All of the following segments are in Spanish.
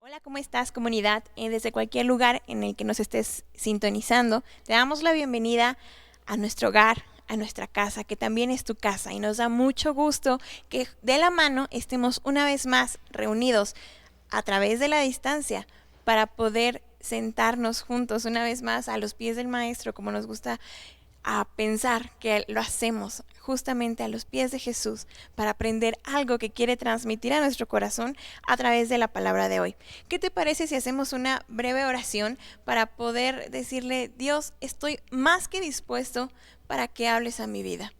Hola, ¿cómo estás, comunidad? Desde cualquier lugar en el que nos estés sintonizando, te damos la bienvenida a nuestro hogar, a nuestra casa, que también es tu casa, y nos da mucho gusto que de la mano estemos una vez más reunidos a través de la distancia para poder sentarnos juntos una vez más a los pies del Maestro, como nos gusta a pensar que lo hacemos justamente a los pies de Jesús para aprender algo que quiere transmitir a nuestro corazón a través de la palabra de hoy. ¿Qué te parece si hacemos una breve oración para poder decirle: Dios, estoy más que dispuesto para que hables a mi vida?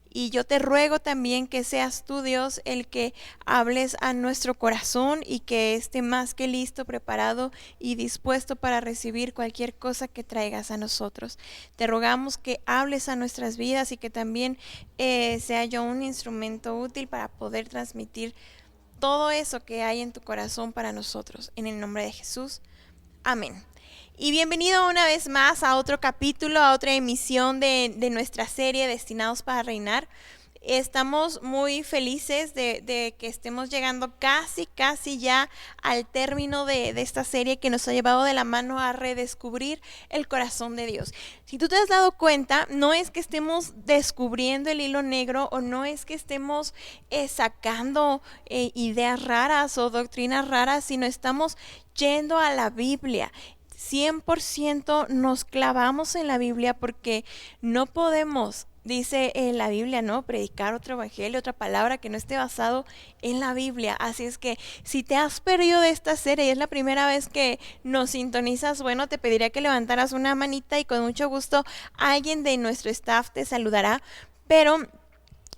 Y yo te ruego también que seas tú, Dios, el que hables a nuestro corazón y que esté más que listo, preparado y dispuesto para recibir cualquier cosa que traigas a nosotros. Te rogamos que hables a nuestras vidas y que también sea yo un instrumento útil para poder transmitir todo eso que hay en tu corazón para nosotros. En el nombre de Jesús. Amén. Y bienvenido una vez más a otro capítulo, a otra emisión de nuestra serie Destinados para Reinar. Estamos muy felices de que estemos llegando casi ya al término de esta serie que nos ha llevado de la mano a redescubrir el corazón de Dios. Si tú te has dado cuenta, no es que estemos descubriendo el hilo negro o no es que estemos sacando ideas raras o doctrinas raras, sino estamos yendo a la Biblia. 100% nos clavamos en la Biblia porque no podemos, dice en la Biblia, ¿no?, predicar otro evangelio, otra palabra que no esté basado en la Biblia. Así es que si te has perdido de esta serie y es la primera vez que nos sintonizas, bueno, te pediría que levantaras una manita y con mucho gusto alguien de nuestro staff te saludará. Pero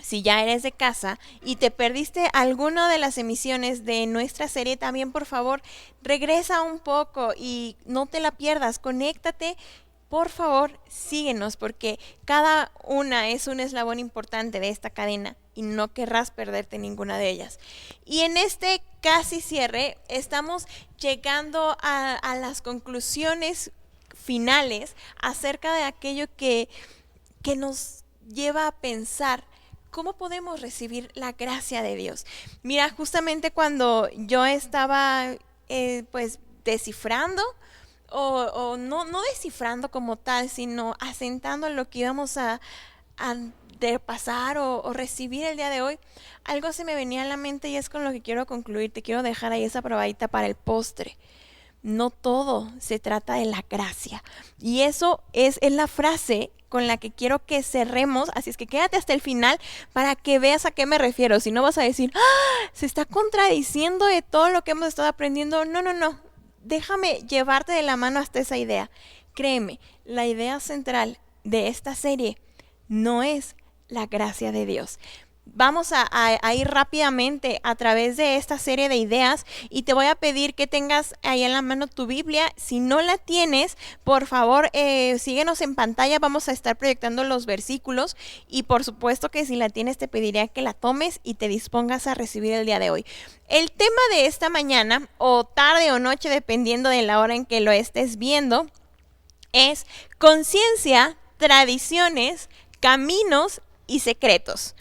si ya eres de casa y te perdiste alguna de las emisiones de nuestra serie, también por favor regresa un poco y no te la pierdas, conéctate. Por favor, síguenos porque cada una es un eslabón importante de esta cadena y no querrás perderte ninguna de ellas. Y en este casi cierre estamos llegando a las conclusiones finales acerca de aquello que nos lleva a pensar ¿cómo podemos recibir la gracia de Dios? Mira, justamente cuando yo estaba pues descifrando o no descifrando como tal, sino asentando lo que íbamos a de pasar o recibir el día de hoy, algo se me venía a la mente y es con lo que quiero concluir. Te quiero dejar ahí esa probadita para el postre. No todo se trata de la gracia. Y eso es la frase con la que quiero que cerremos. Así es que quédate hasta el final para que veas a qué me refiero. Si no vas a decir, ¡ah! Se está contradiciendo de todo lo que hemos estado aprendiendo. No. Déjame llevarte de la mano hasta esa idea. Créeme, la idea central de esta serie no es la gracia de Dios. Vamos a ir rápidamente a través de esta serie de ideas y te voy a pedir que tengas ahí en la mano tu Biblia. Si no la tienes, por favor, síguenos en pantalla, vamos a estar proyectando los versículos y por supuesto que si la tienes te pediría que la tomes y te dispongas a recibir el día de hoy. El tema de esta mañana, o tarde o noche, dependiendo de la hora en que lo estés viendo, es conciencia, tradiciones, caminos y secretos.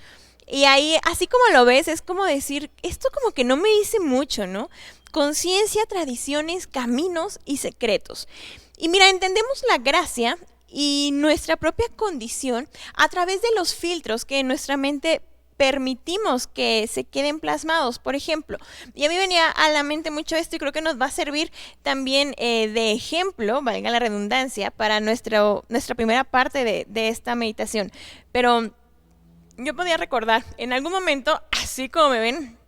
Y ahí, así como lo ves, es como decir, esto como que no me dice mucho, ¿no? Conciencia, tradiciones, caminos y secretos. Y mira, entendemos la gracia y nuestra propia condición a través de los filtros que en nuestra mente permitimos que se queden plasmados. Por ejemplo, y a mí venía a la mente mucho esto y creo que nos va a servir también de ejemplo, valga la redundancia, para nuestra primera parte de esta meditación. Pero yo podía recordar, en algún momento, así como me ven,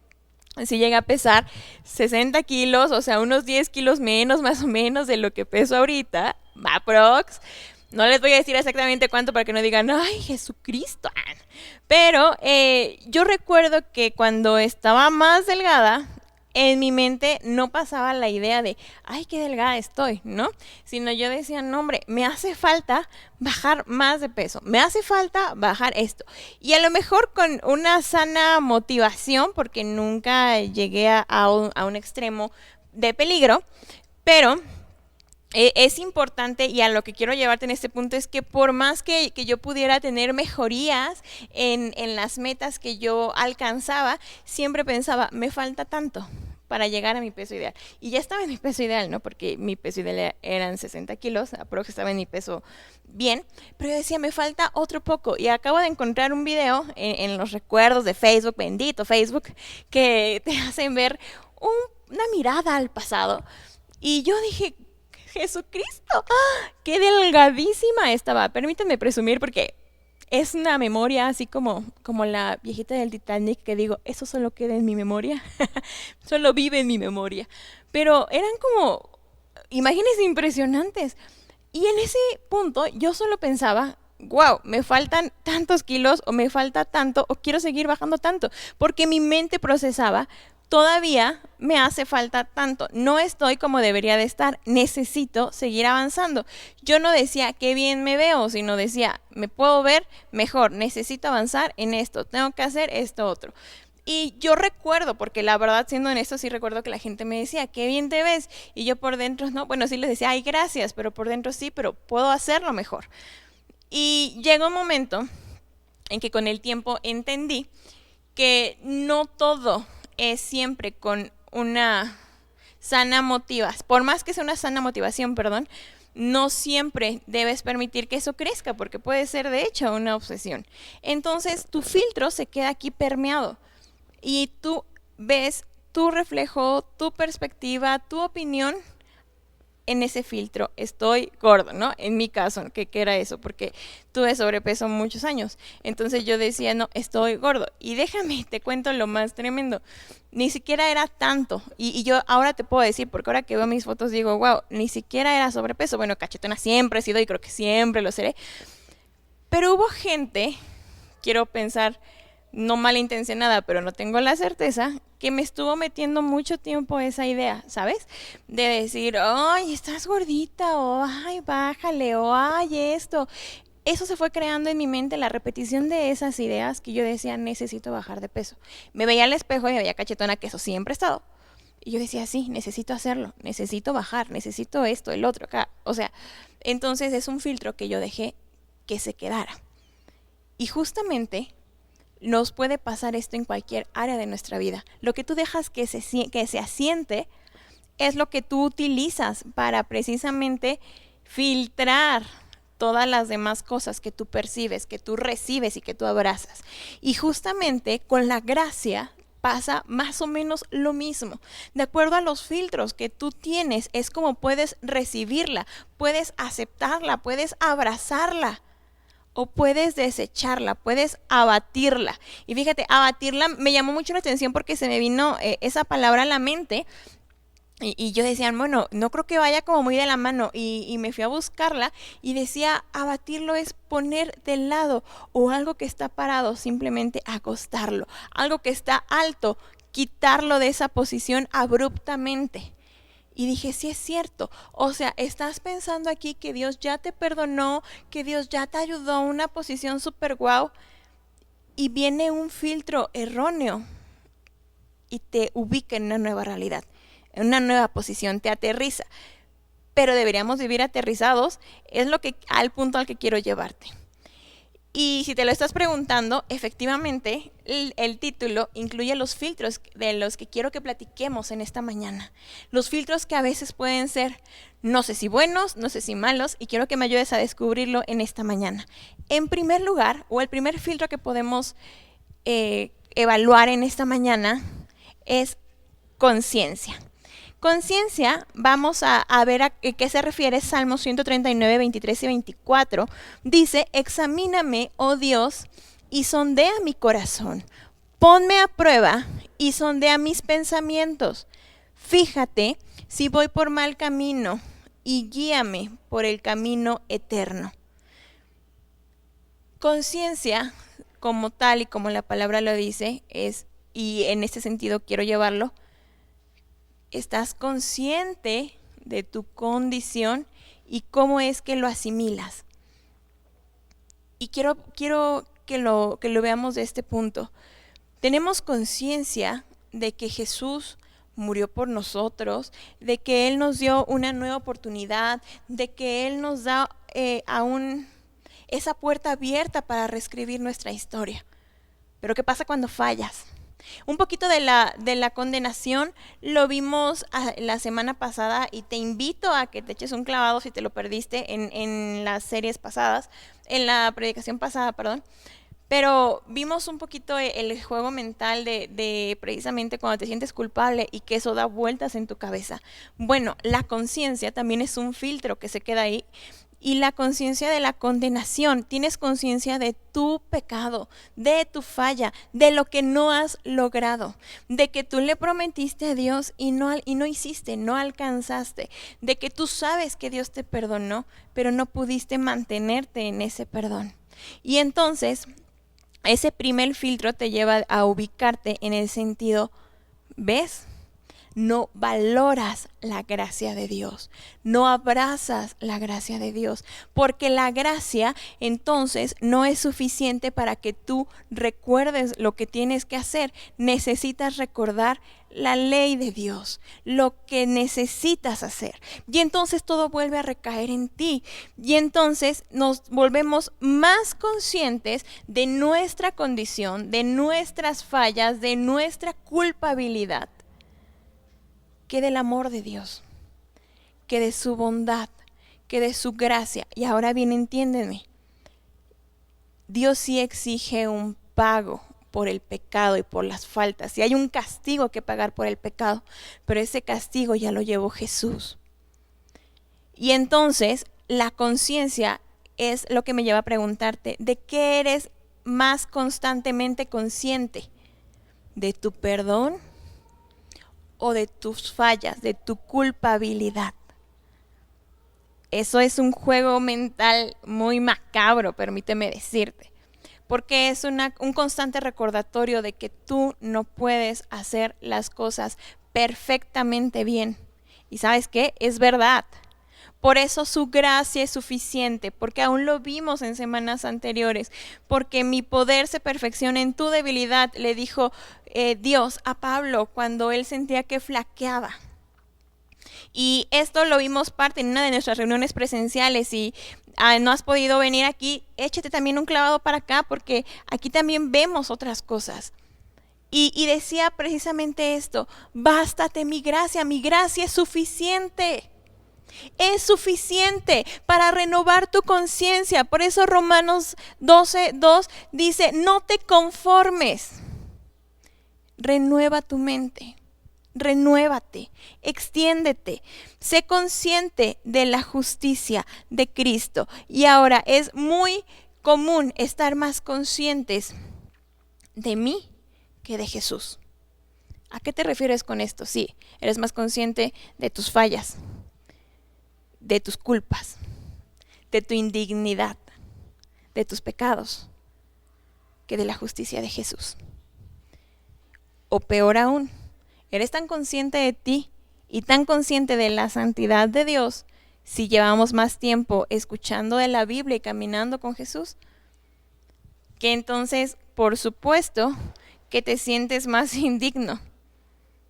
si llega a pesar 60 kilos, o sea, unos 10 kilos menos más o menos de lo que peso ahorita, aprox. No les voy a decir exactamente cuánto para que no digan, ¡ay, Jesucristo! Pero yo recuerdo que cuando estaba más delgada, en mi mente no pasaba la idea de, ay, qué delgada estoy, ¿no? Sino yo decía, no, hombre, me hace falta bajar más de peso, me hace falta bajar esto. Y a lo mejor con una sana motivación, porque nunca llegué a un extremo de peligro, pero es importante, y a lo que quiero llevarte en este punto es que por más que yo pudiera tener mejorías en las metas que yo alcanzaba, siempre pensaba, me falta tanto. para llegar a mi peso ideal. Y ya estaba en mi peso ideal, ¿no? Porque mi peso ideal eran 60 kilos, aproximadamente estaba en mi peso bien, pero yo decía, me falta otro poco. Y acabo de encontrar un video en los recuerdos de Facebook, bendito Facebook, que te hacen ver una mirada al pasado. Y yo dije, Jesucristo, qué delgadísima estaba. Permítanme presumir porque es una memoria así como la viejita del Titanic que digo, eso solo queda en mi memoria, solo vive en mi memoria. Pero eran como imágenes impresionantes. Y en ese punto yo solo pensaba, wow, me faltan tantos kilos o me falta tanto o quiero seguir bajando tanto, porque mi mente procesaba, todavía me hace falta tanto, no estoy como debería de estar, necesito seguir avanzando. Yo no decía qué bien me veo, sino decía, me puedo ver mejor, necesito avanzar en esto, tengo que hacer esto otro. Y yo recuerdo, porque la verdad, siendo honesto, sí recuerdo que la gente me decía, qué bien te ves. Y yo por dentro, no, bueno, sí les decía, ay, gracias, pero por dentro sí, pero puedo hacerlo mejor. Y llegó un momento en que con el tiempo entendí que no todo es siempre con una sana motivación, por más que sea una sana motivación, perdón, no siempre debes permitir que eso crezca, porque puede ser de hecho una obsesión. Entonces tu filtro se queda aquí permeado y tú ves tu reflejo, tu perspectiva, tu opinión en ese filtro. Estoy gordo, ¿no? En mi caso, que era eso, porque tuve sobrepeso muchos años. Entonces yo decía, no, estoy gordo. Y déjame, te cuento lo más tremendo. Ni siquiera era tanto. Y yo ahora te puedo decir, porque ahora que veo mis fotos digo, wow, ni siquiera era sobrepeso. Bueno, cachetona siempre he sido y creo que siempre lo seré. Pero hubo gente, quiero pensar, no malintencionada, pero no tengo la certeza, que me estuvo metiendo mucho tiempo esa idea, ¿sabes? De decir, ay, estás gordita, o ay, bájale, o ay, esto. Eso se fue creando en mi mente, la repetición de esas ideas que yo decía, necesito bajar de peso. Me veía al espejo y me veía cachetona, que eso siempre he estado. Y yo decía, sí, necesito hacerlo, necesito bajar, necesito esto, el otro, acá. O sea, entonces es un filtro que yo dejé que se quedara. Y justamente nos puede pasar esto en cualquier área de nuestra vida. Lo que tú dejas que se asiente es lo que tú utilizas para precisamente filtrar todas las demás cosas que tú percibes, que tú recibes y que tú abrazas. Y justamente con la gracia pasa más o menos lo mismo. De acuerdo a los filtros que tú tienes, es como puedes recibirla, puedes aceptarla, puedes abrazarla. O puedes desecharla, puedes abatirla. Y fíjate, abatirla me llamó mucho la atención porque se me vino esa palabra a la mente. Y yo decía, bueno, no creo que vaya como muy de la mano. Y me fui a buscarla y decía, abatirlo es poner de lado o algo que está parado, simplemente acostarlo. Algo que está alto, quitarlo de esa posición abruptamente. Y dije, sí es cierto, o sea, estás pensando aquí que Dios ya te perdonó, que Dios ya te ayudó a una posición súper guau, y viene un filtro erróneo y te ubica en una nueva realidad, en una nueva posición, te aterriza. Pero deberíamos vivir aterrizados, es lo que al punto al que quiero llevarte. Y si te lo estás preguntando, efectivamente, el título incluye los filtros de los que quiero que platiquemos en esta mañana. Los filtros que a veces pueden ser, no sé si buenos, no sé si malos, y quiero que me ayudes a descubrirlo en esta mañana. En primer lugar, o el primer filtro que podemos evaluar en esta mañana es conciencia. Conciencia, vamos a ver a qué se refiere Salmos 139, 23 y 24. Dice, examíname, oh Dios, y sondea mi corazón. Ponme a prueba y sondea mis pensamientos. Fíjate si voy por mal camino y guíame por el camino eterno. Conciencia, como tal y como la palabra lo dice, es, y en este sentido quiero llevarlo, estás consciente de tu condición y cómo es que lo asimilas. Y quiero que lo veamos de este punto. Tenemos conciencia de que Jesús murió por nosotros, de que Él nos dio una nueva oportunidad, de que Él nos da aún esa puerta abierta para reescribir nuestra historia. Pero ¿qué pasa cuando fallas? Un poquito de la condenación lo vimos la semana pasada y te invito a que te eches un clavado si te lo perdiste en las series pasadas, en la predicación pasada, perdón. Pero vimos un poquito el juego mental de precisamente cuando te sientes culpable y que eso da vueltas en tu cabeza. Bueno, la conciencia también es un filtro que se queda ahí. Y la conciencia de la condenación, tienes conciencia de tu pecado, de tu falla, de lo que no has logrado, de que tú le prometiste a Dios y no hiciste, no alcanzaste, de que tú sabes que Dios te perdonó, pero no pudiste mantenerte en ese perdón. Y entonces, ese primer filtro te lleva a ubicarte en el sentido, ¿ves? No valoras la gracia de Dios, no abrazas la gracia de Dios, porque la gracia entonces no es suficiente para que tú recuerdes lo que tienes que hacer. Necesitas recordar la ley de Dios, lo que necesitas hacer. Y entonces todo vuelve a recaer en ti. Y entonces nos volvemos más conscientes de nuestra condición, de nuestras fallas, de nuestra culpabilidad, que del amor de Dios, que de su bondad, que de su gracia. Y ahora bien, entiéndenme, Dios sí exige un pago por el pecado y por las faltas. Y hay un castigo que pagar por el pecado, pero ese castigo ya lo llevó Jesús. Y entonces la conciencia es lo que me lleva a preguntarte, ¿de qué eres más constantemente consciente? ¿De tu perdón o de tus fallas, de tu culpabilidad? Eso es un juego mental muy macabro, permíteme decirte, porque es un constante recordatorio de que tú no puedes hacer las cosas perfectamente bien. ¿Y sabes qué? Es verdad. Por eso su gracia es suficiente, porque aún lo vimos en semanas anteriores, porque mi poder se perfecciona en tu debilidad, le dijo Dios a Pablo cuando él sentía que flaqueaba. Y esto lo vimos parte en una de nuestras reuniones presenciales y no has podido venir aquí, échate también un clavado para acá porque aquí también vemos otras cosas. Y decía precisamente esto, bástate mi gracia es suficiente. Es suficiente para renovar tu conciencia. Por eso Romanos 12:2 dice, no te conformes, renueva tu mente. Renuévate, extiéndete, sé consciente de la justicia de Cristo. Y ahora es muy común estar más conscientes de mí que de Jesús. ¿A qué te refieres con esto? Sí, eres más consciente de tus fallas, de tus culpas, de tu indignidad, de tus pecados, que de la justicia de Jesús. O peor aún, eres tan consciente de ti y tan consciente de la santidad de Dios si llevamos más tiempo escuchando de la Biblia y caminando con Jesús, que entonces, por supuesto, que te sientes más indigno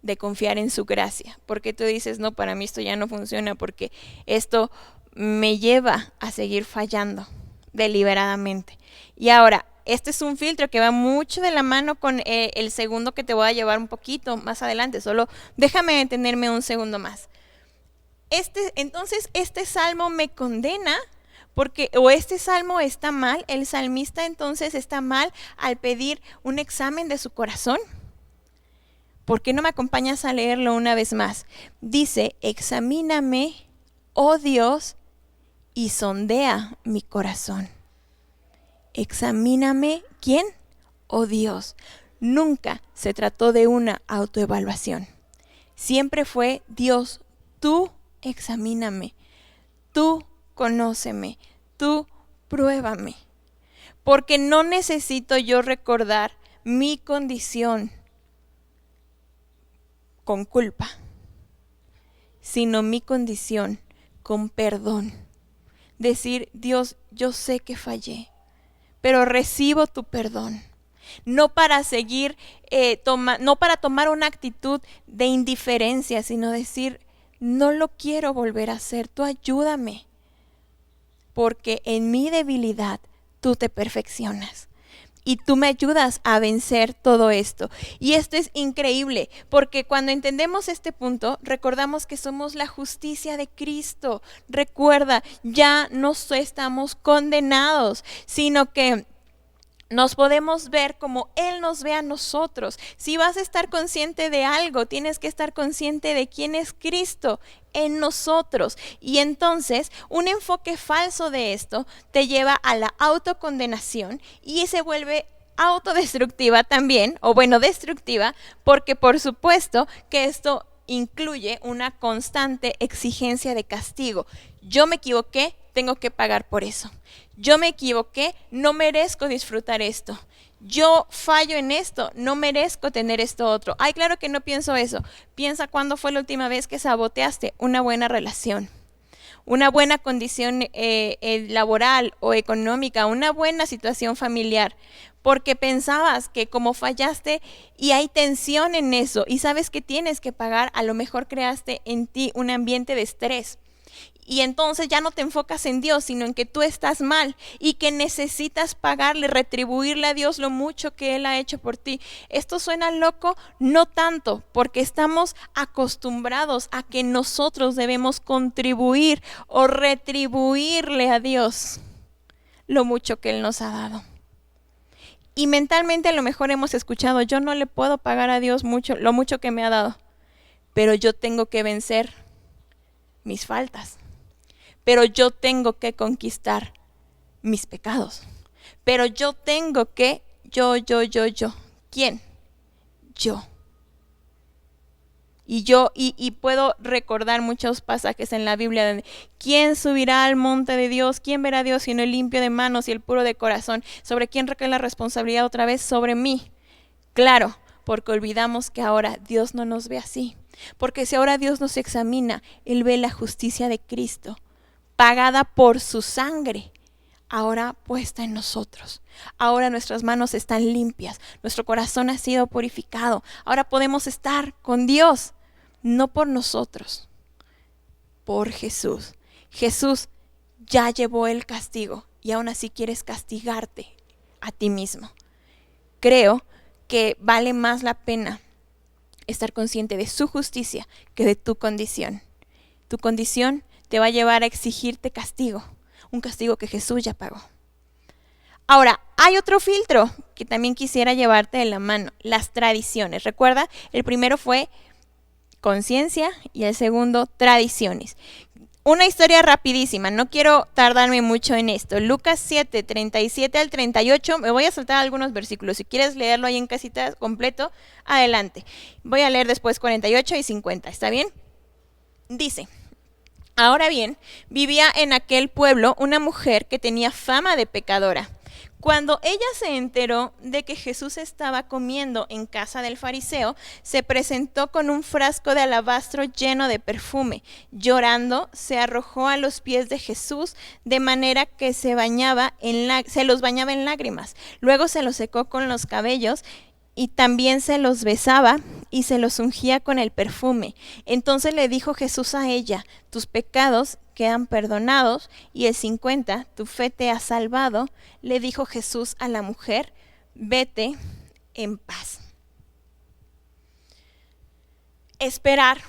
de confiar en su gracia, porque tú dices, no, para mí esto ya no funciona, porque esto me lleva a seguir fallando deliberadamente. Y ahora, este es un filtro que va mucho de la mano con el segundo que te voy a llevar un poquito más adelante, solo déjame detenerme un segundo más. Entonces, este salmo me condena, porque o este salmo está mal, el salmista entonces está mal al pedir un examen de su corazón. ¿Por qué no me acompañas a leerlo una vez más? Dice, examíname, oh Dios, y sondea mi corazón. Examíname, ¿quién? Oh Dios. Nunca se trató de una autoevaluación. Siempre fue, Dios, tú examíname, tú conóceme, tú pruébame. Porque no necesito yo recordar mi condición con culpa, sino mi condición con perdón. Decir, Dios, yo sé que fallé, pero recibo tu perdón. No para seguir, no para tomar una actitud de indiferencia, sino decir, no lo quiero volver a hacer, tú ayúdame, porque en mi debilidad tú te perfeccionas. y tú me ayudas a vencer todo esto. Y esto es increíble, porque cuando entendemos este punto, recordamos que somos la justicia de Cristo. Recuerda, ya no estamos condenados, sino que nos podemos ver como Él nos ve a nosotros. Si vas a estar consciente de algo, tienes que estar consciente de quién es Cristo en nosotros. Y entonces, un enfoque falso de esto te lleva a la autocondenación y se vuelve autodestructiva también, o bueno, destructiva, porque por supuesto que esto incluye una constante exigencia de castigo. Yo me equivoqué, tengo que pagar por eso. Yo me equivoqué, no merezco disfrutar esto. Yo fallo en esto, no merezco tener esto otro. Ay, claro que no pienso eso. Piensa cuándo fue la última vez que saboteaste una buena relación, una buena condición laboral o económica, una buena situación familiar, porque pensabas que como fallaste y hay tensión en eso y sabes que tienes que pagar, a lo mejor creaste en ti un ambiente de estrés. Y entonces ya no te enfocas en Dios, sino en que tú estás mal y que necesitas pagarle, retribuirle a Dios lo mucho que Él ha hecho por ti. ¿Esto suena loco? No tanto, porque estamos acostumbrados a que nosotros debemos contribuir o retribuirle a Dios lo mucho que Él nos ha dado. Y mentalmente a lo mejor hemos escuchado, yo no le puedo pagar a Dios mucho, lo mucho que me ha dado, pero yo tengo que vencer mis faltas. Pero yo tengo que conquistar mis pecados. Pero yo tengo que, yo. ¿Quién? Yo. Y puedo recordar muchos pasajes en la Biblia donde ¿quién subirá al monte de Dios? ¿Quién verá a Dios sino el limpio de manos y el puro de corazón? ¿Sobre quién recae la responsabilidad otra vez? Sobre mí. Claro, porque olvidamos que ahora Dios no nos ve así. Porque si ahora Dios nos examina, Él ve la justicia de Cristo, pagada por su sangre, ahora puesta en nosotros. Ahora nuestras manos están limpias, nuestro corazón ha sido purificado. Ahora podemos estar con Dios, no por nosotros, por Jesús. Jesús ya llevó el castigo y aún así quieres castigarte a ti mismo. Creo que vale más la pena estar consciente de su justicia que de tu condición. Tu condición te va a llevar a exigirte castigo, un castigo que Jesús ya pagó. Ahora, hay otro filtro que también quisiera llevarte de la mano, las tradiciones. Recuerda, el primero fue conciencia y el segundo, tradiciones. Una historia rapidísima, no quiero tardarme mucho en esto. Lucas 7, 37 al 38, me voy a saltar algunos versículos. Si quieres leerlo ahí en casita completo, adelante. Voy a leer después 48 y 50, ¿está bien? Dice: ahora bien, vivía en aquel pueblo una mujer que tenía fama de pecadora. Cuando ella se enteró de que Jesús estaba comiendo en casa del fariseo, se presentó con un frasco de alabastro lleno de perfume. Llorando, se arrojó a los pies de Jesús, de manera que se los bañaba en lágrimas. Luego se los secó con los cabellos y también se los besaba y se los ungía con el perfume. Entonces le dijo Jesús a ella: tus pecados quedan perdonados. Y el 50, tu fe te ha salvado. Le dijo Jesús a la mujer: vete en paz. Esperar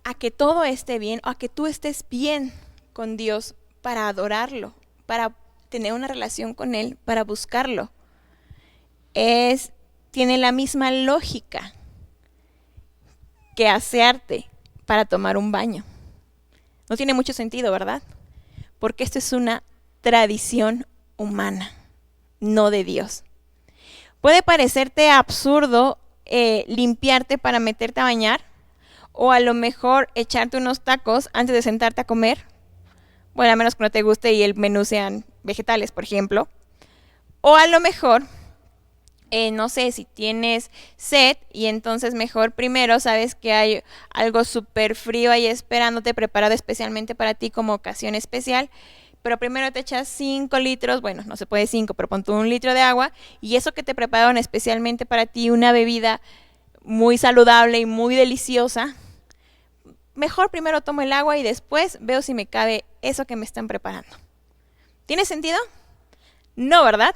a que todo esté bien, o a que tú estés bien con Dios para adorarlo, para tener una relación con Él, para buscarlo, tiene la misma lógica que asearte para tomar un baño. No tiene mucho sentido, ¿verdad? Porque esto es una tradición humana, no de Dios. Puede parecerte absurdo limpiarte para meterte a bañar, o a lo mejor echarte unos tacos antes de sentarte a comer. Bueno, a menos que no te guste y el menú sean vegetales, por ejemplo. O a lo mejor, no sé, si tienes sed y entonces mejor primero sabes que hay algo súper frío ahí esperándote, preparado especialmente para ti como ocasión especial, pero primero te echas 5 litros, bueno, no se puede 5, pero pon tú 1 litro de agua, y eso que te prepararon especialmente para ti, una bebida muy saludable y muy deliciosa, mejor primero tomo el agua y después veo si me cabe eso que me están preparando. ¿Tiene sentido? No, ¿verdad?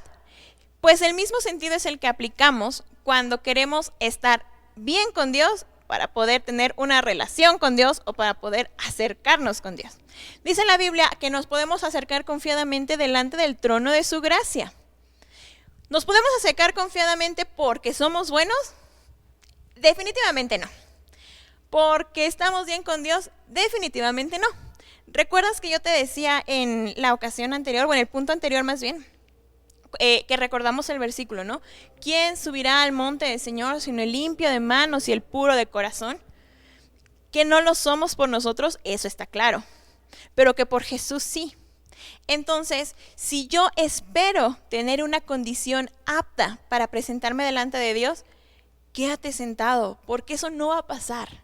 Pues el mismo sentido es el que aplicamos cuando queremos estar bien con Dios para poder tener una relación con Dios o para poder acercarnos con Dios. Dice la Biblia que nos podemos acercar confiadamente delante del trono de su gracia. ¿Nos podemos acercar confiadamente porque somos buenos? Definitivamente no. ¿Porque estamos bien con Dios? Definitivamente no. ¿Recuerdas que yo te decía en la ocasión anterior, o en el punto anterior más bien, que recordamos el versículo, ¿no? ¿Quién subirá al monte del Señor sino el limpio de manos y el puro de corazón? Que no lo somos por nosotros, eso está claro, pero que por Jesús sí. Entonces, si yo espero tener una condición apta para presentarme delante de Dios, quédate sentado, porque eso no va a pasar.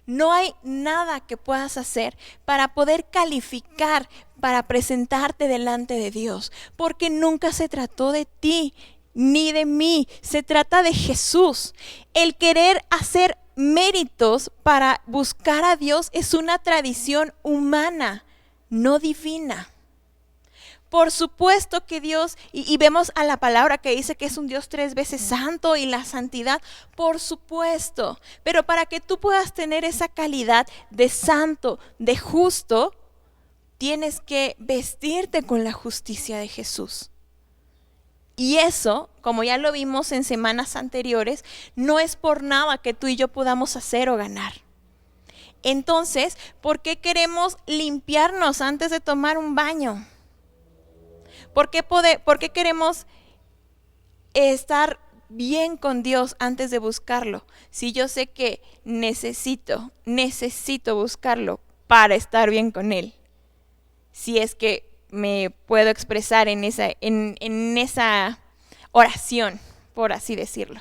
No hay nada que puedas hacer para poder calificar, para presentarte delante de Dios, porque nunca se trató de ti ni de mí, se trata de Jesús. El querer hacer méritos para buscar a Dios es una tradición humana, no divina. Por supuesto que Dios, y vemos a la palabra que dice que es un Dios 3 veces santo y la santidad, por supuesto. Pero para que tú puedas tener esa calidad de santo, de justo, tienes que vestirte con la justicia de Jesús. Y eso, como ya lo vimos en semanas anteriores, no es por nada que tú y yo podamos hacer o ganar. Entonces, ¿por qué queremos limpiarnos antes de tomar un baño? ¿Por qué queremos estar bien con Dios antes de buscarlo? Si yo sé que necesito buscarlo para estar bien con Él. Si es que me puedo expresar en esa oración, por así decirlo.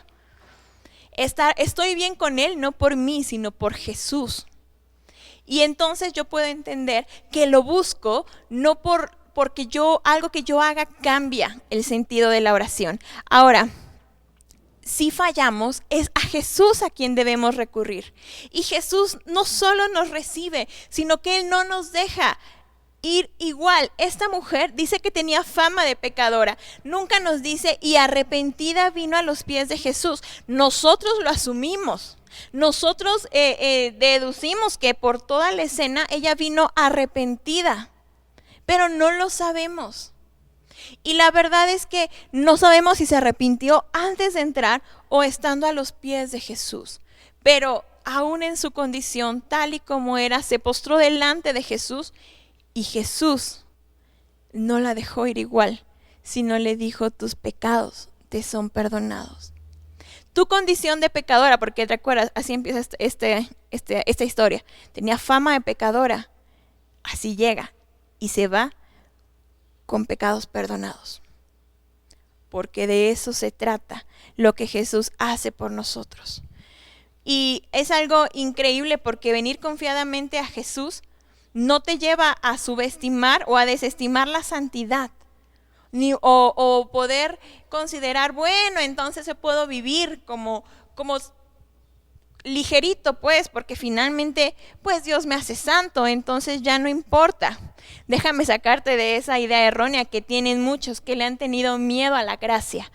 Estoy bien con Él no por mí, sino por Jesús. Y entonces yo puedo entender que lo busco no porque algo que yo haga cambia el sentido de la oración. Ahora, si fallamos, es a Jesús a quien debemos recurrir. Y Jesús no solo nos recibe, sino que Él no nos deja ir igual. Esta mujer dice que tenía fama de pecadora. Nunca nos dice, y arrepentida vino a los pies de Jesús. Nosotros lo asumimos. Nosotros deducimos que por toda la escena ella vino arrepentida. Pero no lo sabemos. Y la verdad es que no sabemos si se arrepintió antes de entrar o estando a los pies de Jesús. Pero aún en su condición tal y como era, se postró delante de Jesús y Jesús no la dejó ir igual, sino le dijo: tus pecados te son perdonados. Tu condición de pecadora, porque te acuerdas, así empieza esta historia. Tenía fama de pecadora, así llega. Y se va con pecados perdonados. Porque de eso se trata lo que Jesús hace por nosotros. Y es algo increíble porque venir confiadamente a Jesús no te lleva a subestimar o a desestimar la santidad. O poder considerar, bueno, entonces se puedo vivir como ligerito, pues, porque finalmente, pues Dios me hace santo, entonces ya no importa. Déjame sacarte de esa idea errónea que tienen muchos que le han tenido miedo a la gracia.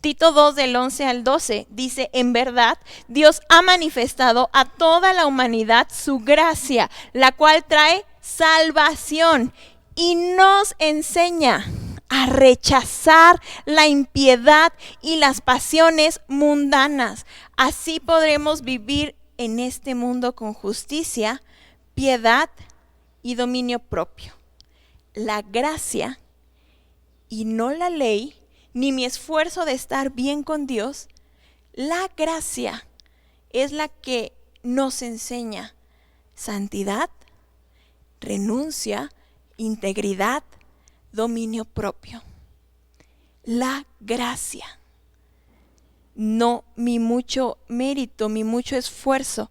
Tito 2 del 11 al 12 dice: en verdad, Dios ha manifestado a toda la humanidad su gracia, la cual trae salvación y nos enseña a rechazar la impiedad y las pasiones mundanas. Así podremos vivir en este mundo con justicia, piedad y dominio propio. La gracia y no la ley, ni mi esfuerzo de estar bien con Dios, la gracia es la que nos enseña santidad, renuncia, integridad, dominio propio. La gracia, no mi mucho mérito, mi mucho esfuerzo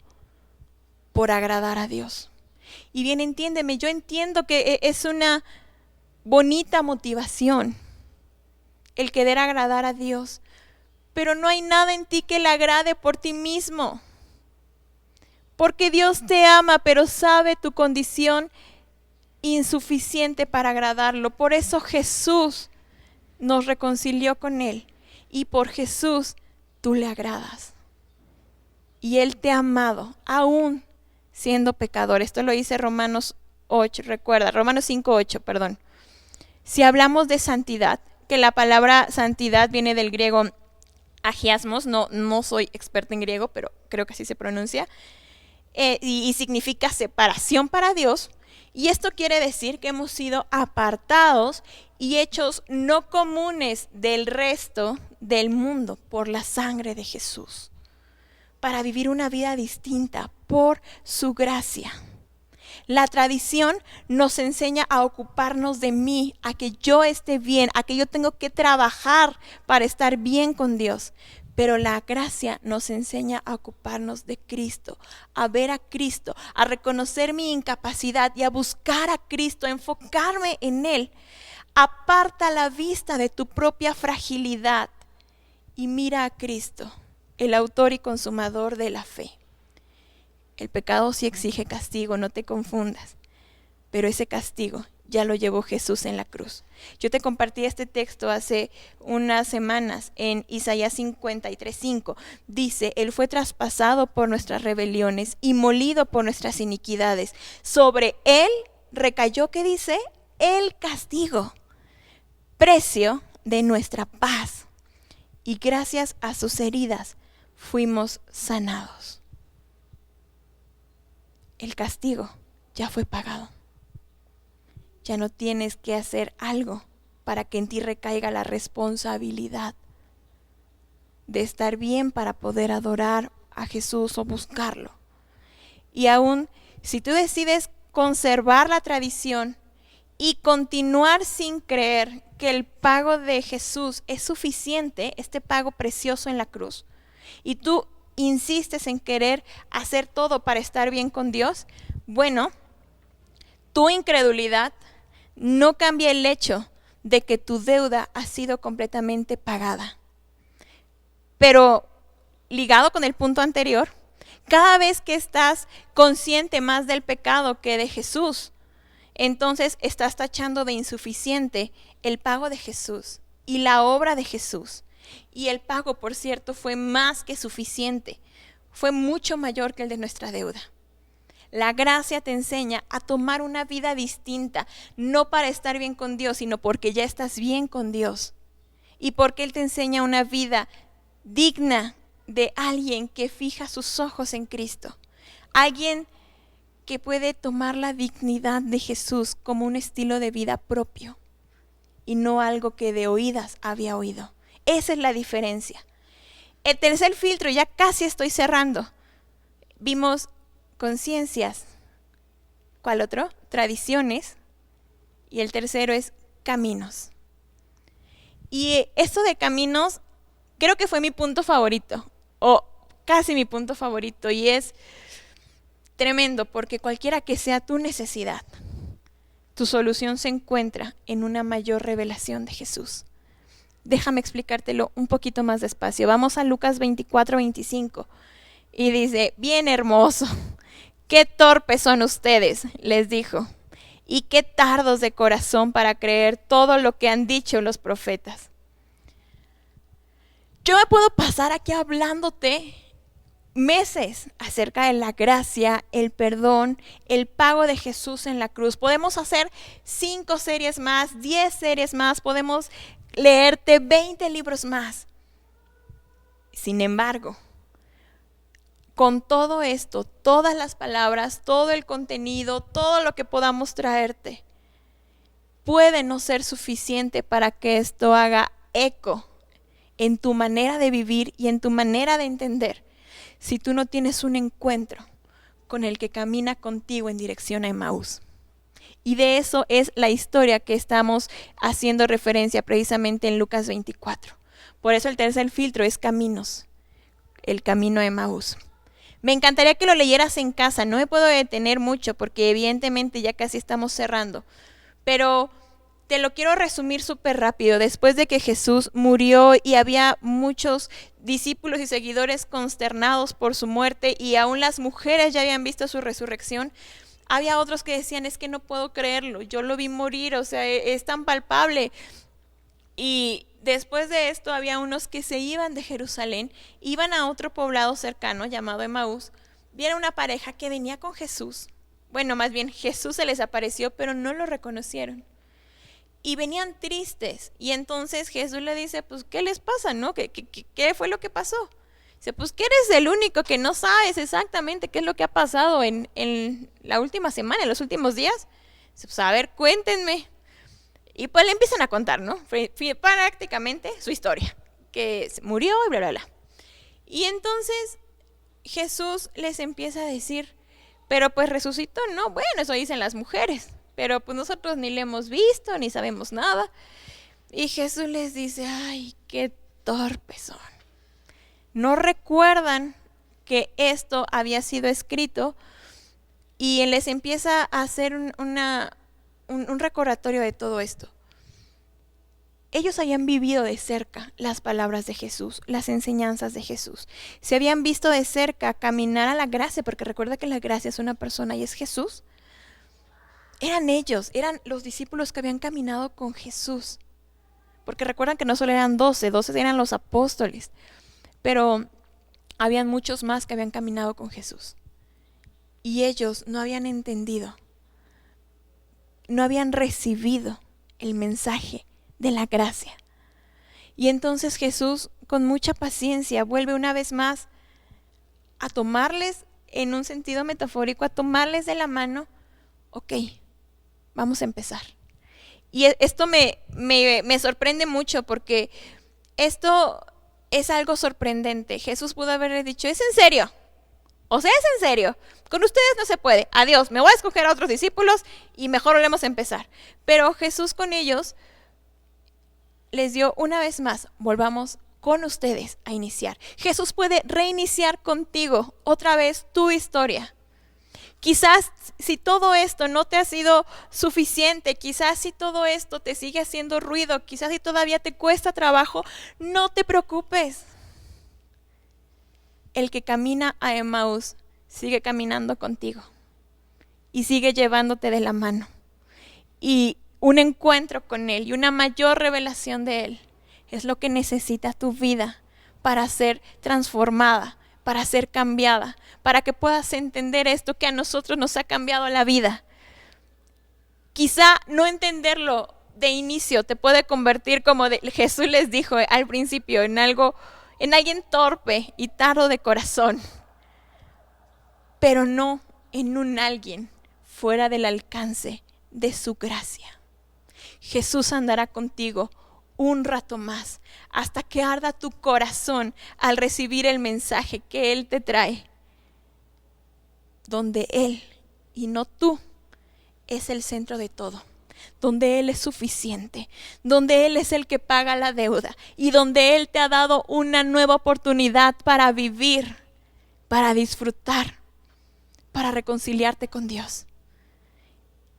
por agradar a Dios. Y bien, entiéndeme, yo entiendo que es una bonita motivación el querer agradar a Dios, pero no hay nada en ti que le agrade por ti mismo. Porque Dios te ama, pero sabe tu condición insuficiente para agradarlo. Por eso Jesús nos reconcilió con Él y por Jesús tú le agradas. Y Él te ha amado, aún siendo pecador. Esto lo dice Romanos 8, recuerda, Romanos 5:8, perdón. Si hablamos de santidad, que la palabra santidad viene del griego agiasmos, no soy experta en griego, pero creo que así se pronuncia, y significa separación para Dios. Y esto quiere decir que hemos sido apartados y hechos no comunes del resto del mundo por la sangre de Jesús, para vivir una vida distinta por su gracia. La tradición nos enseña a ocuparnos de mí, a que yo esté bien, a que yo tengo que trabajar para estar bien con Dios. Pero la gracia nos enseña a ocuparnos de Cristo, a ver a Cristo, a reconocer mi incapacidad y a buscar a Cristo, a enfocarme en Él. Aparta la vista de tu propia fragilidad y mira a Cristo, el autor y consumador de la fe. El pecado sí exige castigo, no te confundas, pero ese castigo ya lo llevó Jesús en la cruz. Yo te compartí este texto hace unas semanas en Isaías 53:5. Dice, Él fue traspasado por nuestras rebeliones y molido por nuestras iniquidades. Sobre Él recayó, ¿qué dice? El castigo, precio de nuestra paz. Y gracias a sus heridas fuimos sanados. El castigo ya fue pagado. Ya no tienes que hacer algo para que en ti recaiga la responsabilidad de estar bien para poder adorar a Jesús o buscarlo. Y aún si tú decides conservar la tradición y continuar sin creer que el pago de Jesús es suficiente, este pago precioso en la cruz, y tú insistes en querer hacer todo para estar bien con Dios, bueno, tu incredulidad no cambia el hecho de que tu deuda ha sido completamente pagada. Pero ligado con el punto anterior, cada vez que estás consciente más del pecado que de Jesús, entonces estás tachando de insuficiente el pago de Jesús y la obra de Jesús. Y el pago, por cierto, fue más que suficiente. Fue mucho mayor que el de nuestra deuda. La gracia te enseña a tomar una vida distinta, no para estar bien con Dios, sino porque ya estás bien con Dios. Y porque Él te enseña una vida digna de alguien que fija sus ojos en Cristo. Alguien que puede tomar la dignidad de Jesús como un estilo de vida propio y no algo que de oídas había oído. Esa es la diferencia. El tercer filtro, ya casi estoy cerrando. Vimos conciencias. ¿Cuál otro? Tradiciones. Y el tercero es caminos. Y esto de caminos creo que fue mi punto favorito, o casi mi punto favorito, y es tremendo porque cualquiera que sea tu necesidad, tu solución se encuentra en una mayor revelación de Jesús. Déjame explicártelo un poquito más despacio. Vamos a Lucas 24:25 y dice, bien hermoso, qué torpes son ustedes, les dijo, y qué tardos de corazón para creer todo lo que han dicho los profetas. Yo me puedo pasar aquí hablándote meses acerca de la gracia, el perdón, el pago de Jesús en la cruz. Podemos hacer 5 series más, 10 series más, podemos leerte 20 libros más. Sin embargo, con todo esto, todas las palabras, todo el contenido, todo lo que podamos traerte, puede no ser suficiente para que esto haga eco en tu manera de vivir y en tu manera de entender, si tú no tienes un encuentro con el que camina contigo en dirección a Emaús. Y de eso es la historia que estamos haciendo referencia precisamente en Lucas 24. Por eso el tercer filtro es caminos, el camino a Emaús. Me encantaría que lo leyeras en casa, no me puedo detener mucho porque evidentemente ya casi estamos cerrando, pero te lo quiero resumir súper rápido. Después de que Jesús murió y había muchos discípulos y seguidores consternados por su muerte y aún las mujeres ya habían visto su resurrección, había otros que decían, es que no puedo creerlo, yo lo vi morir, o sea, es tan palpable. Y después de esto había unos que se iban de Jerusalén, iban a otro poblado cercano llamado Emaús. Vieron una pareja que venía con Jesús. Bueno, más bien Jesús se les apareció, pero no lo reconocieron. Y venían tristes. Y entonces Jesús le dice, pues, ¿qué les pasa, no? ¿Qué fue lo que pasó? Dice, pues que eres el único que no sabes exactamente qué es lo que ha pasado en la última semana, en los últimos días. Dice, pues, a ver, cuéntenme. Y pues le empiezan a contar, ¿no? Prácticamente su historia, que murió y bla, bla, bla. Y entonces Jesús les empieza a decir, pero pues resucitó, ¿no? Bueno, eso dicen las mujeres, pero pues nosotros ni le hemos visto, ni sabemos nada. Y Jesús les dice, ay, qué torpes son. No recuerdan que esto había sido escrito y les empieza a hacer un recordatorio de todo esto. Ellos habían vivido de cerca las palabras de Jesús, las enseñanzas de Jesús. Se habían visto de cerca caminar a la gracia, porque recuerda que la gracia es una persona y es Jesús. Eran ellos, eran los discípulos que habían caminado con Jesús. Porque recuerdan que no solo eran 12 eran los apóstoles, pero habían muchos más que habían caminado con Jesús. Y ellos no habían entendido, no habían recibido el mensaje de la gracia. Y entonces Jesús, con mucha paciencia, vuelve una vez más a tomarles, en un sentido metafórico, a tomarles de la mano. Ok, vamos a empezar. Y esto me sorprende mucho, porque esto es algo sorprendente. Jesús pudo haberle dicho, ¿es en serio? O sea, es en serio. Con ustedes no se puede. Adiós, me voy a escoger a otros discípulos y mejor volvemos a empezar. Pero Jesús con ellos les dio una vez más, volvamos con ustedes a iniciar. Jesús puede reiniciar contigo otra vez tu historia. Quizás si todo esto no te ha sido suficiente, quizás si todo esto te sigue haciendo ruido, quizás si todavía te cuesta trabajo, no te preocupes. El que camina a Emaús sigue caminando contigo y sigue llevándote de la mano. Y un encuentro con Él y una mayor revelación de Él es lo que necesita tu vida para ser transformada, para ser cambiada, para que puedas entender esto que a nosotros nos ha cambiado la vida. Quizá no entenderlo de inicio te puede convertir, como Jesús les dijo al principio, en alguien torpe y tardo de corazón, pero no en un alguien fuera del alcance de su gracia. Jesús andará contigo un rato más, hasta que arda tu corazón al recibir el mensaje que Él te trae, donde Él y no tú es el centro de todo, donde Él es suficiente, donde Él es el que paga la deuda y donde Él te ha dado una nueva oportunidad para vivir, para disfrutar, para reconciliarte con Dios.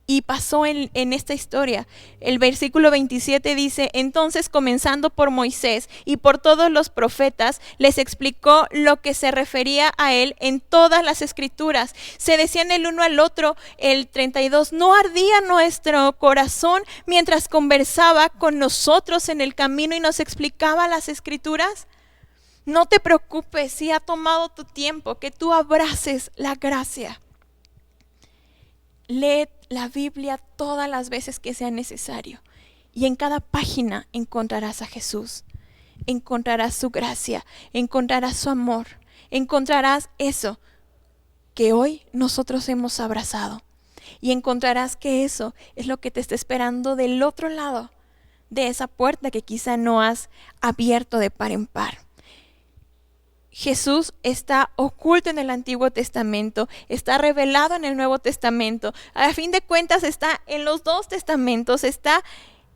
Y pasó en esta historia. El versículo 27 dice, entonces comenzando por Moisés y por todos los profetas, les explicó lo que se refería a él en todas las escrituras. Se decían el uno al otro, el 32, ¿no ardía nuestro corazón mientras conversaba con nosotros en el camino y nos explicaba las escrituras? No te preocupes si ha tomado tu tiempo, que tú abraces la gracia. Lee la Biblia todas las veces que sea necesario y en cada página encontrarás a Jesús, encontrarás su gracia, encontrarás su amor, encontrarás eso que hoy nosotros hemos abrazado y encontrarás que eso es lo que te está esperando del otro lado de esa puerta que quizá no has abierto de par en par. Jesús está oculto en el Antiguo Testamento, está revelado en el Nuevo Testamento. A fin de cuentas está en los dos testamentos, está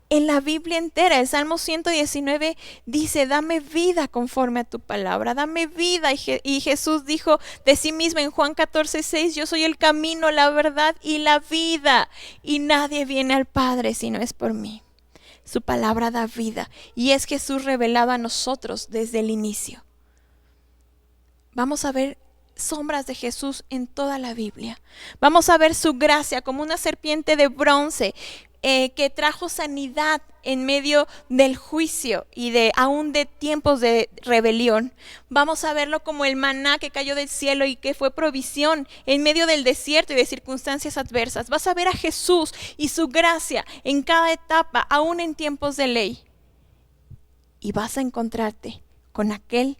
en la Biblia entera. El Salmo 119 dice, dame vida conforme a tu palabra, dame vida. Y Jesús dijo de sí mismo en Juan 14:6, yo soy el camino, la verdad y la vida. Y nadie viene al Padre si no es por mí. Su palabra da vida y es Jesús revelado a nosotros desde el inicio. Vamos a ver sombras de Jesús en toda la Biblia. Vamos a ver su gracia como una serpiente de bronce que trajo sanidad en medio del juicio y aún de tiempos de rebelión. Vamos a verlo como el maná que cayó del cielo y que fue provisión en medio del desierto y de circunstancias adversas. Vas a ver a Jesús y su gracia en cada etapa, aún en tiempos de ley. Y vas a encontrarte con aquel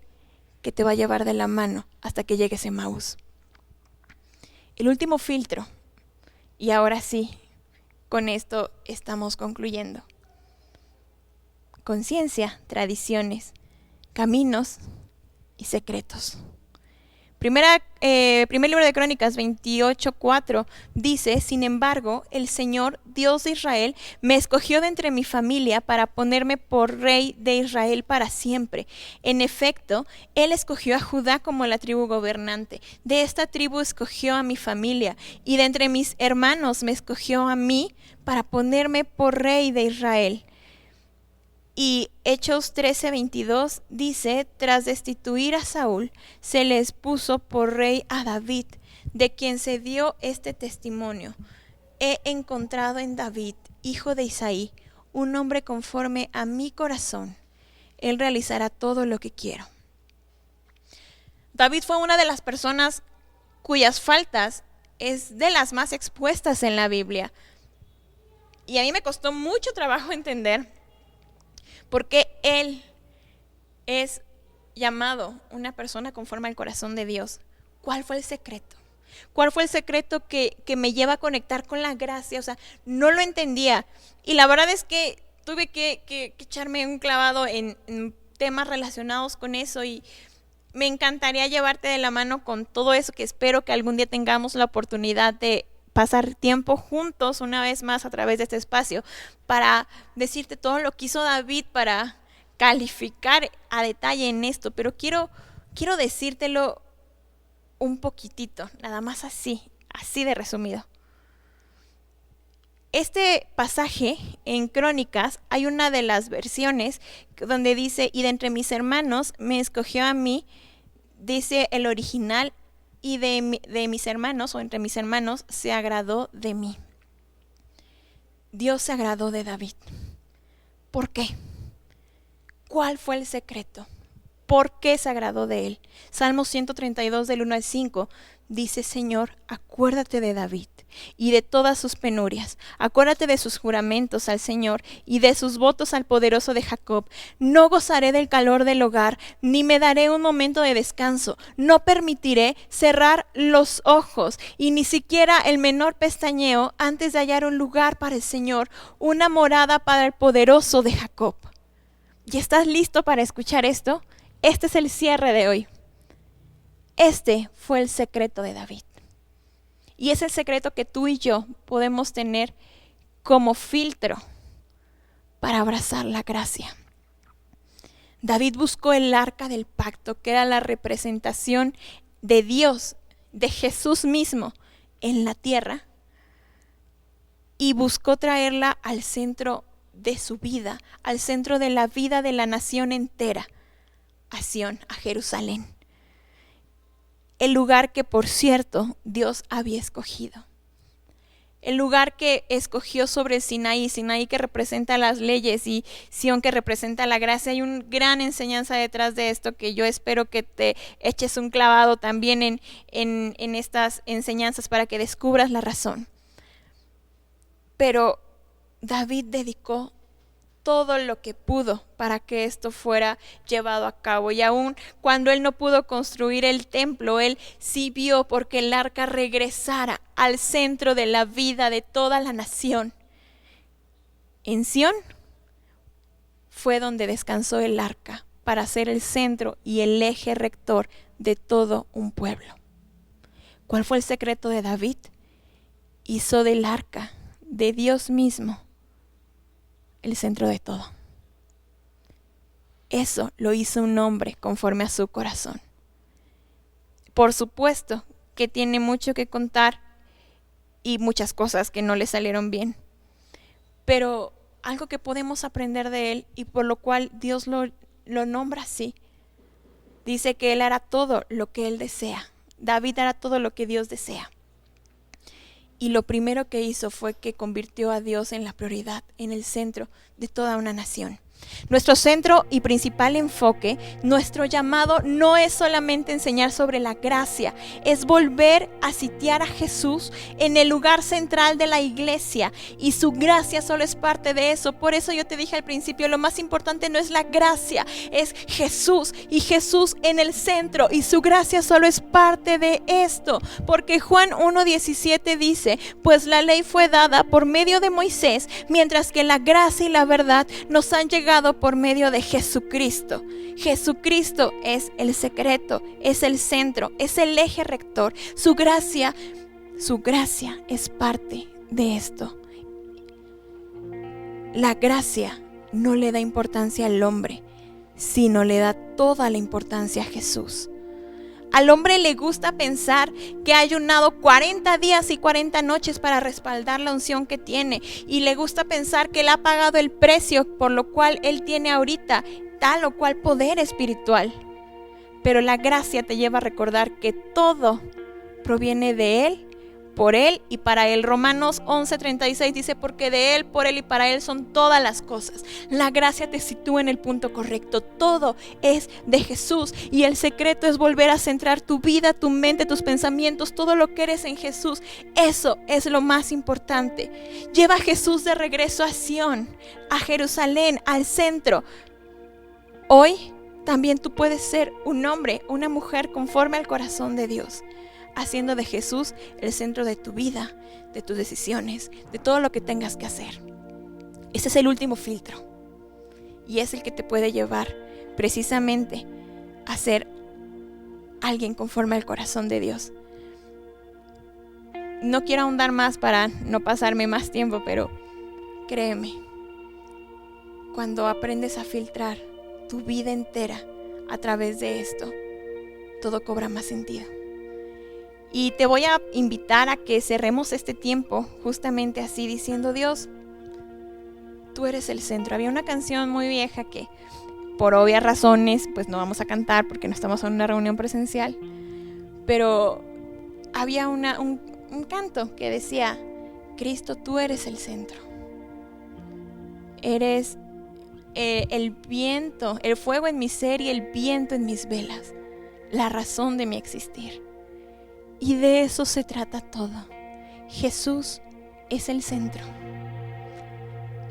que te va a llevar de la mano hasta que llegues a Emaús. El último filtro, y ahora sí, con esto estamos concluyendo. Conciencia, tradiciones, caminos y secretos. Primer libro de Crónicas 28:4 dice: sin embargo, el Señor, Dios de Israel, me escogió de entre mi familia para ponerme por rey de Israel para siempre. En efecto, Él escogió a Judá como la tribu gobernante. De esta tribu escogió a mi familia, y de entre mis hermanos me escogió a mí para ponerme por rey de Israel. Y Hechos 13:22 dice: tras destituir a Saúl, se les puso por rey a David, de quien se dio este testimonio: he encontrado en David, hijo de Isaí, un hombre conforme a mi corazón. Él realizará todo lo que quiero. David fue una de las personas cuyas faltas es de las más expuestas en la Biblia. Y a mí me costó mucho trabajo entender porque él es llamado una persona conforme al corazón de Dios. ¿Cuál fue el secreto? ¿Cuál fue el secreto que me lleva a conectar con la gracia? O sea, no lo entendía. Y la verdad es que tuve que echarme un clavado en temas relacionados con eso, y me encantaría llevarte de la mano con todo eso, que espero que algún día tengamos la oportunidad de pasar tiempo juntos una vez más a través de este espacio para decirte todo lo que hizo David para calificar a detalle en esto, pero quiero decírtelo un poquitito, nada más así de resumido. Este pasaje en Crónicas, hay una de las versiones donde dice: y de entre mis hermanos me escogió a mí, dice el original, y de mis hermanos, o entre mis hermanos, se agradó de mí. Dios se agradó de David. ¿Por qué? ¿Cuál fue el secreto? ¿Por qué se agradó de él? Salmo 132 del 1 al 5 dice: Señor, acuérdate de David y de todas sus penurias. Acuérdate de sus juramentos al Señor y de sus votos al poderoso de Jacob. No gozaré del calor del hogar, ni me daré un momento de descanso. No permitiré cerrar los ojos, y ni siquiera el menor pestañeo, antes de hallar un lugar para el Señor, una morada para el poderoso de Jacob. ¿Y estás listo para escuchar esto? Este es el cierre de hoy. Este fue el secreto de David. Y es el secreto que tú y yo podemos tener como filtro para abrazar la gracia. David buscó el arca del pacto, que era la representación de Dios, de Jesús mismo en la tierra, y buscó traerla al centro de su vida, al centro de la vida de la nación entera, a Sión, a Jerusalén. El lugar que, por cierto, Dios había escogido. El lugar que escogió sobre Sinaí que representa las leyes, y Sión que representa la gracia. Hay una gran enseñanza detrás de esto que yo espero que te eches un clavado también en estas enseñanzas para que descubras la razón. Pero David dedicó todo lo que pudo para que esto fuera llevado a cabo. Y aún cuando él no pudo construir el templo, él sí vio porque el arca regresara al centro de la vida de toda la nación. En Sión fue donde descansó el arca para ser el centro y el eje rector de todo un pueblo. ¿Cuál fue el secreto de David? Hizo del arca de Dios mismo el centro de todo. Eso lo hizo un hombre conforme a su corazón. Por supuesto que tiene mucho que contar y muchas cosas que no le salieron bien, pero algo que podemos aprender de él, y por lo cual Dios lo nombra así, dice que él hará todo lo que él desea. David hará todo lo que Dios desea. Y lo primero que hizo fue que convirtió a Dios en la prioridad, en el centro de toda una nación. Nuestro centro y principal enfoque, nuestro llamado no es solamente enseñar sobre la gracia, es volver a sitiar a Jesús en el lugar central de la iglesia, y su gracia solo es parte de eso. Por eso yo te dije al principio, lo más importante no es la gracia, es Jesús, y Jesús en el centro, y su gracia solo es parte de esto, porque Juan 1:17 dice: pues la ley fue dada por medio de Moisés, mientras que la gracia y la verdad nos han llegado por medio de Jesucristo. Jesucristo es el secreto, es el centro, es el eje rector. Su gracia es parte de esto. La gracia no le da importancia al hombre, sino le da toda la importancia a Jesús. Al hombre le gusta pensar que ha ayunado 40 días y 40 noches para respaldar la unción que tiene, y le gusta pensar que él ha pagado el precio por lo cual él tiene ahorita tal o cual poder espiritual. Pero la gracia te lleva a recordar que todo proviene de él, por él y para él. Romanos 11:36 dice: porque de él, por él y para él son todas las cosas. La gracia te sitúa en el punto correcto. Todo es de Jesús, y el secreto es volver a centrar tu vida, tu mente, tus pensamientos, todo lo que eres en Jesús. Eso es lo más importante. Lleva a Jesús de regreso a Sión, a Jerusalén, al centro. Hoy también tú puedes ser un hombre, una mujer conforme al corazón de Dios, haciendo de Jesús el centro de tu vida, de tus decisiones, de todo lo que tengas que hacer. Ese es el último filtro, y es el que te puede llevar precisamente a ser alguien conforme al corazón de Dios. No quiero ahondar más para no pasarme más tiempo, pero créeme, cuando aprendes a filtrar tu vida entera a través de esto, todo cobra más sentido. Y te voy a invitar a que cerremos este tiempo justamente así, diciendo: Dios, tú eres el centro. Había una canción muy vieja que por obvias razones pues no vamos a cantar porque no estamos en una reunión presencial, pero había un canto que decía: Cristo, tú eres el centro. Eres el viento, el fuego en mi ser y el viento en mis velas, la razón de mi existir. Y de eso se trata todo. Jesús es el centro.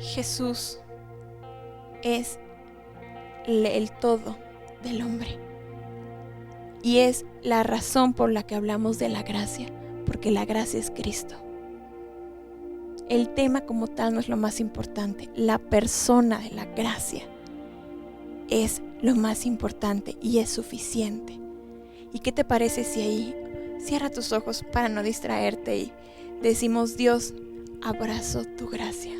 Jesús es el todo del hombre. Y es la razón por la que hablamos de la gracia, porque la gracia es Cristo. El tema como tal no es lo más importante. La persona de la gracia es lo más importante y es suficiente. ¿Y qué te parece si ahí cierra tus ojos para no distraerte y decimos: Dios, abrazo tu gracia?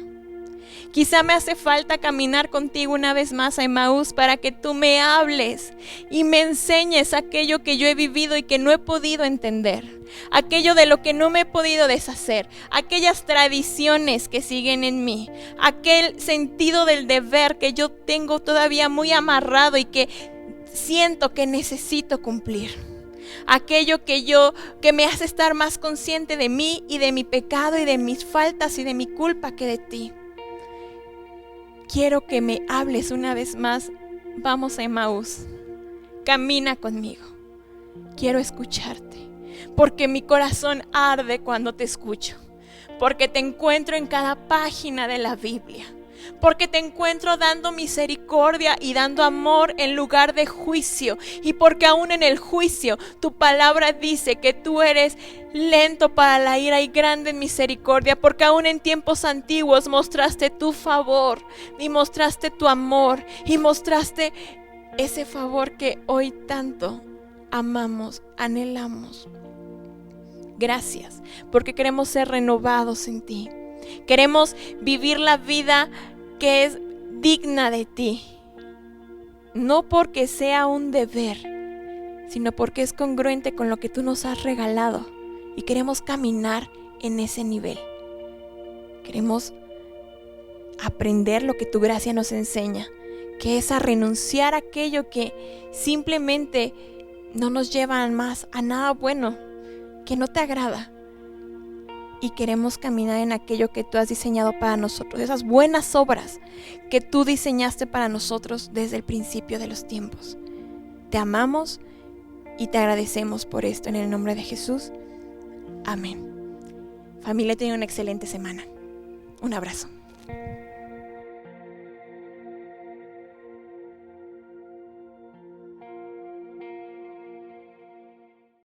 Quizá me hace falta caminar contigo una vez más a Emaús para que tú me hables y me enseñes aquello que yo he vivido y que no he podido entender, aquello de lo que no me he podido deshacer, aquellas tradiciones que siguen en mí, aquel sentido del deber que yo tengo todavía muy amarrado y que siento que necesito cumplir. Aquello que me hace estar más consciente de mí y de mi pecado y de mis faltas y de mi culpa que de ti. Quiero que me hables una vez más. Vamos a Emaús. Camina conmigo. Quiero escucharte, porque mi corazón arde cuando te escucho, porque te encuentro en cada página de la Biblia, porque te encuentro dando misericordia y dando amor en lugar de juicio, y porque aún en el juicio tu palabra dice que tú eres lento para la ira y grande en misericordia, porque aún en tiempos antiguos mostraste tu favor y mostraste tu amor y mostraste ese favor que hoy tanto amamos, anhelamos. Gracias, porque queremos ser renovados en ti. Queremos vivir la vida que es digna de ti, no porque sea un deber, sino porque es congruente con lo que tú nos has regalado, y queremos caminar en ese nivel. Queremos aprender lo que tu gracia nos enseña, que es a renunciar a aquello que simplemente no nos lleva más a nada bueno, que no te agrada, y queremos caminar en aquello que tú has diseñado para nosotros, esas buenas obras que tú diseñaste para nosotros desde el principio de los tiempos. Te amamos y te agradecemos por esto en el nombre de Jesús. Amén. Familia, tengan una excelente semana. Un abrazo.